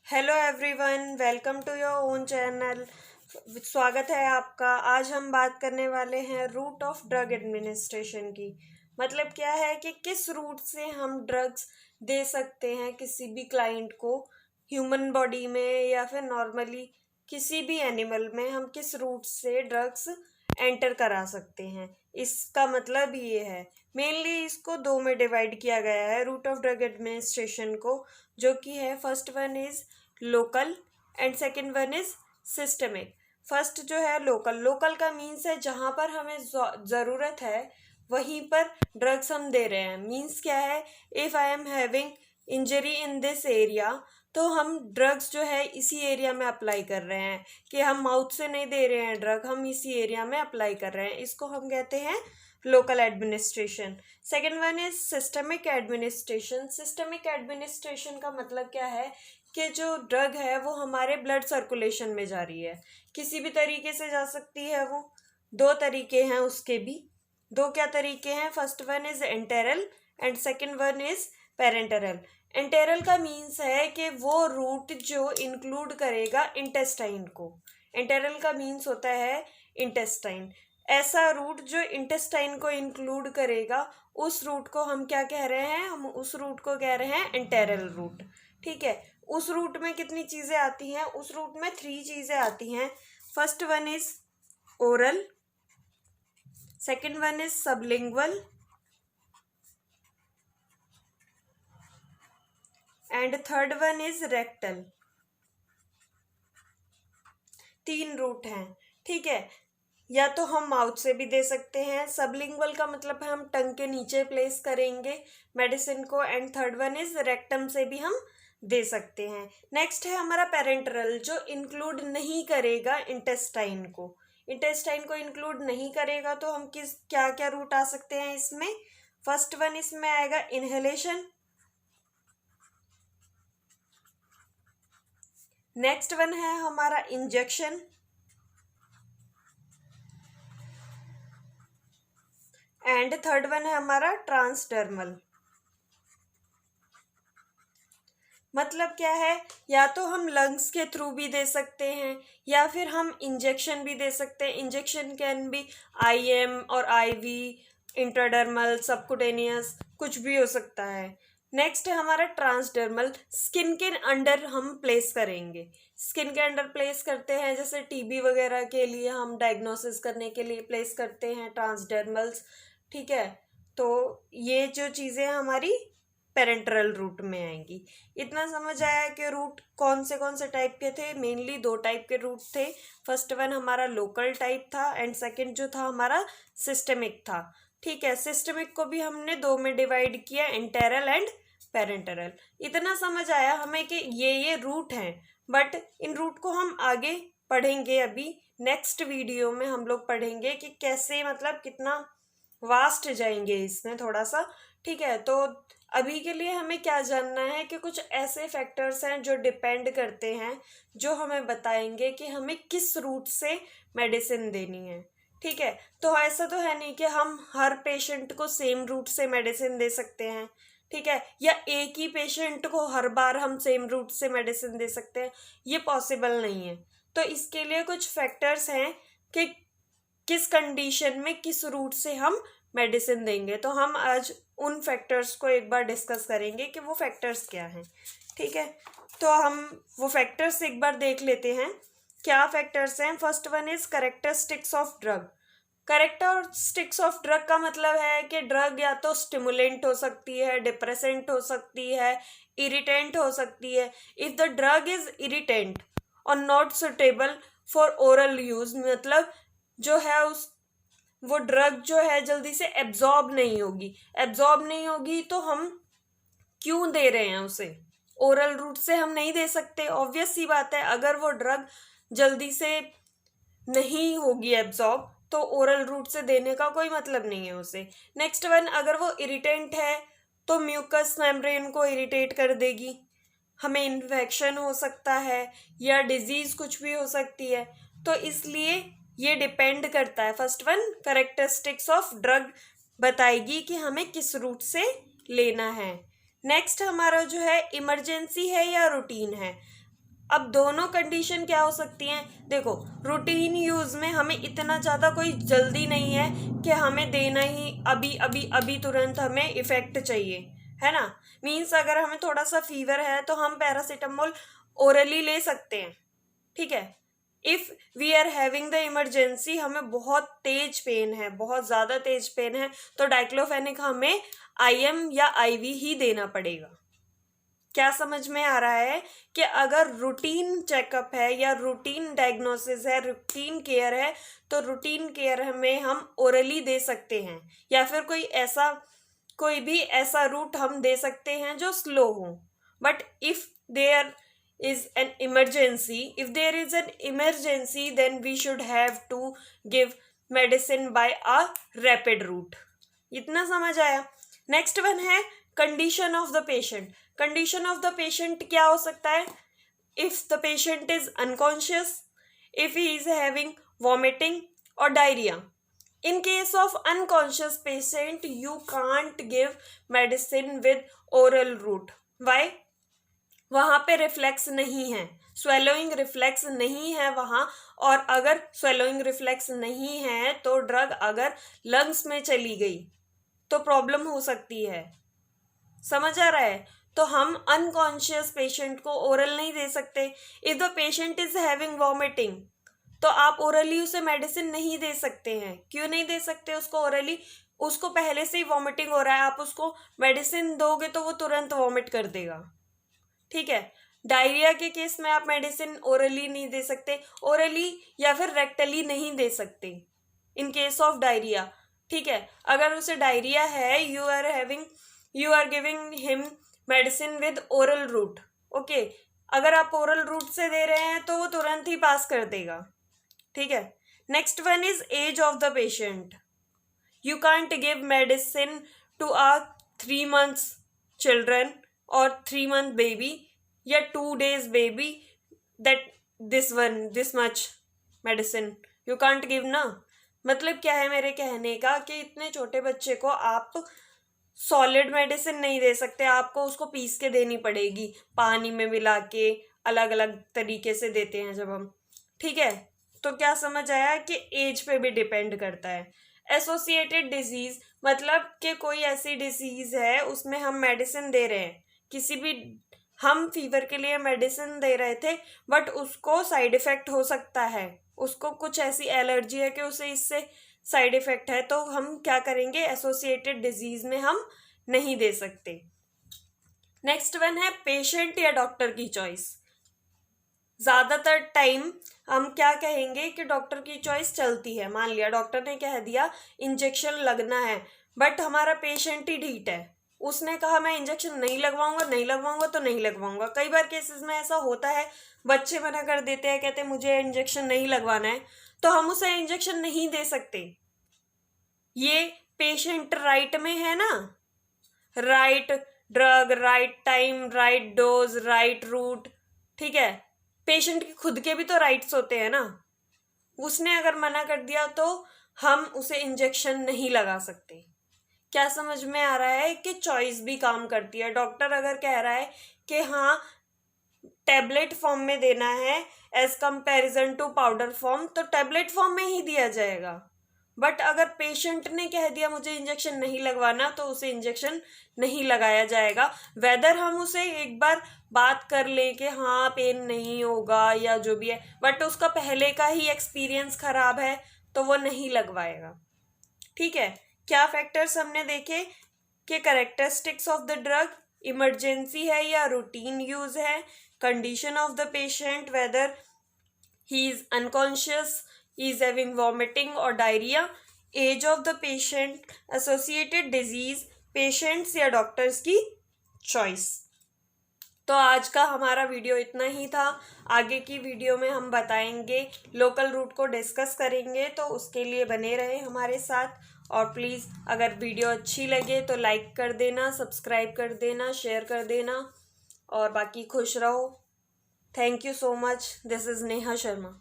Hello everyone, welcome to your own channel. स्वागत है आपका। आज हम बात करने वाले हैं रूट ऑफ ड्रग एडमिनिस्ट्रेशन की। मतलब क्या है कि किस रूट से हम ड्रग्स दे सकते हैं किसी भी क्लाइंट को, ह्यूमन बॉडी में या फिर नॉर्मली किसी भी एनिमल में हम किस रूट से ड्रग्स एंटर करा सकते हैं। इसका मतलब ये है, मेनली इसको दो में डिवाइड किया गया है रूट ऑफ ड्रग एडमिनिस्ट्रेशन को, जो कि है first one is local and second one is systemic. First जो है लोकल, लोकल का मीन्स है जहाँ पर हमें ज़रूरत है वहीं पर ड्रग्स हम दे रहे हैं। मीन्स क्या है, if I am having injury in this area तो हम ड्रग्स जो है इसी एरिया में अप्लाई कर रहे हैं, कि हम माउथ से नहीं दे रहे हैं ड्रग, हम इसी एरिया में अप्लाई कर रहे हैं। इसको हम कहते हैं local administration. Second one is systemic administration. Systemic administration का मतलब क्या है कि जो ड्रग है वो हमारे ब्लड सर्कुलेशन में जा रही है, किसी भी तरीके से जा सकती है वो। दो तरीके हैं उसके भी। दो क्या तरीके हैं, first one is enteral and second one is parenteral. Enteral का मीन्स है कि वो रूट जो इंक्लूड करेगा इंटेस्टाइन को। एंटेरल का मीन्स होता है इंटेस्टाइन। ऐसा रूट जो इंटेस्टाइन को इंक्लूड करेगा उस रूट को हम क्या कह रहे हैं, हम उस रूट को कह रहे हैं एंटेरल रूट। ठीक है, उस रूट में कितनी चीज़ें आती हैं, उस रूट में 3 चीज़ें आती हैं। First one is oral, second one is sublingual and third one is rectal. 3 route हैं। ठीक है, या तो हम माउथ से भी दे सकते हैं, सबलिंगुअल का मतलब है हम टंग के नीचे प्लेस करेंगे मेडिसिन को, and third one is rectum से भी हम दे सकते हैं। नेक्स्ट है हमारा पेरेंटरल, जो इंक्लूड नहीं करेगा इंटेस्टाइन को। इंटेस्टाइन को इंक्लूड नहीं करेगा तो हम किस क्या क्या रूट आ सकते हैं इसमें। फर्स्ट वन इसमें आएगा इनहेलेशन, नेक्स्ट वन है हमारा इंजेक्शन, एंड थर्ड वन है हमारा ट्रांसडर्मल। मतलब क्या है, या तो हम लंग्स के थ्रू भी दे सकते हैं या फिर हम इंजेक्शन भी दे सकते हैं। इंजेक्शन कैन बी IM और IV, इंट्राडर्मल, सबकुटेनियस, कुछ भी हो सकता है। नेक्स्ट है हमारा ट्रांसडर्मल, स्किन के अंडर हम प्लेस करेंगे। स्किन के अंडर प्लेस करते हैं, जैसे TB वगैरह के लिए हम डायग्नोसिस करने के लिए प्लेस करते हैं ट्रांसडर्मल्स। ठीक है, तो ये जो चीज़ें हमारी पेरेंटरल रूट में आएंगी। इतना समझ आया कि रूट कौन से टाइप के थे। मेनली 2 टाइप के रूट थे। फर्स्ट वन हमारा लोकल टाइप था एंड सेकंड जो था हमारा सिस्टमिक था। ठीक है, सिस्टमिक को भी हमने 2 में डिवाइड किया, एंटेरल एंड पेरेंटरल। इतना समझ आया हमें कि ये रूट हैं, बट इन रूट को हम आगे पढ़ेंगे। अभी नेक्स्ट वीडियो में हम लोग पढ़ेंगे कि कैसे, मतलब कितना वास्ट जाएंगे इसमें थोड़ा सा। ठीक है, तो अभी के लिए हमें क्या जानना है कि कुछ ऐसे फैक्टर्स हैं जो डिपेंड करते हैं, जो हमें बताएंगे कि हमें किस रूट से मेडिसिन देनी है। ठीक है, तो ऐसा तो है नहीं कि हम हर पेशेंट को सेम रूट से मेडिसिन दे सकते हैं। ठीक है, या एक ही पेशेंट को हर बार हम सेम रूट से मेडिसिन दे सकते हैं, ये पॉसिबल नहीं है। तो इसके लिए कुछ फैक्टर्स हैं कि किस कंडीशन में किस रूट से हम मेडिसिन देंगे। तो हम आज उन फैक्टर्स को एक बार डिस्कस करेंगे कि वो फैक्टर्स क्या हैं। ठीक है, तो हम वो फैक्टर्स एक बार देख लेते हैं क्या फैक्टर्स हैं। First one is characteristics of drug. Characteristics of drug का मतलब है कि ड्रग या तो स्टिमुलेंट हो सकती है, डिप्रेसेंट हो सकती है, इरिटेंट हो सकती है। If the drug is irritant और not suitable for oral use, मतलब जो है उस वो ड्रग जो है जल्दी से एब्जॉर्ब नहीं होगी। एब्जॉर्ब नहीं होगी तो हम क्यों दे रहे हैं उसे, ओरल रूट से हम नहीं दे सकते। ऑब्वियस सी बात है, अगर वो ड्रग जल्दी से नहीं होगी एब्जॉर्ब तो ओरल रूट से देने का कोई मतलब नहीं है उसे। नेक्स्ट वन, अगर वो इरिटेंट है तो म्यूकस मेम्ब्रेन को इरिटेट कर देगी, हमें इन्फेक्शन हो सकता है या डिजीज कुछ भी हो सकती है। तो इसलिए ये डिपेंड करता है। First one characteristics of drug बताएगी कि हमें किस रूट से लेना है। नेक्स्ट हमारा जो है इमरजेंसी है या रूटीन है। अब दोनों कंडीशन क्या हो सकती हैं, देखो रूटीन यूज़ में हमें इतना ज़्यादा कोई जल्दी नहीं है कि हमें देना ही अभी अभी अभी तुरंत हमें इफ़ेक्ट चाहिए, है ना। मीन्स अगर हमें थोड़ा सा फीवर है तो हम पैरासीटामोल ओरली ले सकते हैं, ठीक है। If we are having the emergency, हमें बहुत तेज पेन है, बहुत ज़्यादा तेज पेन है, तो डाइक्लोफेनिक हमें IM या IV ही देना पड़ेगा। क्या समझ में आ रहा है कि अगर रूटीन चेकअप है या रूटीन डायग्नोसिस है, रूटीन केयर है, तो रूटीन केयर में हम ओरली दे सकते हैं, या फिर कोई भी ऐसा रूट हम दे सकते हैं जो स्लो हो। But if there is an emergency then we should have to give medicine by a rapid route. इतना समझ आया। नेक्स्ट वन है condition of the patient. Condition of the patient क्या हो सकता है, if the patient is unconscious, if he is having vomiting और diarrhoea. In case of unconscious patient, you can't give medicine with oral route. Why? वहाँ पे reflex नहीं है, swallowing reflex नहीं है वहाँ, और अगर स्वेलोइंग रिफ्लेक्स नहीं है तो ड्रग अगर लंग्स में चली गई तो प्रॉब्लम हो सकती है। समझ आ रहा है। तो हम अनकॉन्शियस पेशेंट को ओरल नहीं दे सकते। If the patient is having vomiting, तो आप ओरली उसे मेडिसिन नहीं दे सकते हैं। क्यों नहीं दे सकते उसको ओरली? उसको पहले से ही वॉमिटिंग हो रहा है, आप उसको मेडिसिन दोगे तो वो तुरंत वॉमिट कर देगा, ठीक है। डायरिया के केस में आप मेडिसिन ओरली नहीं दे सकते, ओरली या फिर रेक्टली नहीं दे सकते इन केस ऑफ डायरिया, ठीक है। अगर उसे डायरिया है, you are giving him medicine with oral route, okay. अगर आप ओरल रूट से दे रहे हैं तो वो तुरंत ही पास कर देगा, ठीक है। Next one is age of the patient. You can't give medicine to a 3 months children और 3 month बेबी या 2 days baby that this much medicine you can't give ना। मतलब क्या है मेरे कहने का कि इतने छोटे बच्चे को आप सॉलिड मेडिसिन नहीं दे सकते, आपको उसको पीस के देनी पड़ेगी, पानी में मिला के अलग अलग तरीके से देते हैं जब हम, ठीक है। तो क्या समझ आया कि एज पे भी डिपेंड करता है। एसोसिएटेड डिजीज मतलब कि कोई ऐसी डिजीज है उसमें हम मेडिसिन दे रहे हैं, किसी भी हम फीवर के लिए मेडिसिन दे रहे थे बट उसको साइड इफेक्ट हो सकता है, उसको कुछ ऐसी एलर्जी है कि उसे इससे साइड इफेक्ट है, तो हम क्या करेंगे, एसोसिएटेड डिजीज में हम नहीं दे सकते। नेक्स्ट वन है पेशेंट या डॉक्टर की चॉइस। ज़्यादातर टाइम हम क्या कहेंगे कि डॉक्टर की चॉइस चलती है। मान लिया डॉक्टर ने कह दिया इंजेक्शन लगना है, बट हमारा पेशेंट ही ढीठ है, उसने कहा मैं इंजेक्शन नहीं लगवाऊंगा तो नहीं लगवाऊंगा। कई बार केसेस में ऐसा होता है, बच्चे मना कर देते हैं, कहते हैं मुझे इंजेक्शन नहीं लगवाना है, तो हम उसे इंजेक्शन नहीं दे सकते। ये पेशेंट राइट में है ना, right drug, right time, right dose, right route, ठीक है। पेशेंट के खुद के भी तो राइट्स होते हैं ना, उसने अगर मना कर दिया तो हम उसे इंजेक्शन नहीं लगा सकते। क्या समझ में आ रहा है कि चॉइस भी काम करती है। डॉक्टर अगर कह रहा है कि हाँ टैबलेट फॉर्म में देना है as comparison to powder form, तो टैबलेट फॉर्म में ही दिया जाएगा। बट अगर पेशेंट ने कह दिया मुझे इंजेक्शन नहीं लगवाना, तो उसे इंजेक्शन नहीं लगाया जाएगा। वेदर हम उसे एक बार बात कर लें कि हाँ पेन नहीं होगा या जो भी है, बट उसका पहले का ही एक्सपीरियंस खराब है तो वो नहीं लगवाएगा, ठीक है। क्या फैक्टर्स हमने देखे कि characteristics of the drug, emergency है या रूटीन यूज है, condition of the patient, weather he is unconscious, he is having vomiting or diarrhea, age of the patient, associated disease, patients या डॉक्टर्स की चॉइस। तो आज का हमारा वीडियो इतना ही था। आगे की वीडियो में हम बताएंगे, लोकल रूट को डिस्कस करेंगे, तो उसके लिए बने रहे हमारे साथ। और प्लीज़ अगर वीडियो अच्छी लगे तो लाइक कर देना, सब्सक्राइब कर देना, शेयर कर देना, और बाकी खुश रहो। Thank you so much. This is Neha Sharma.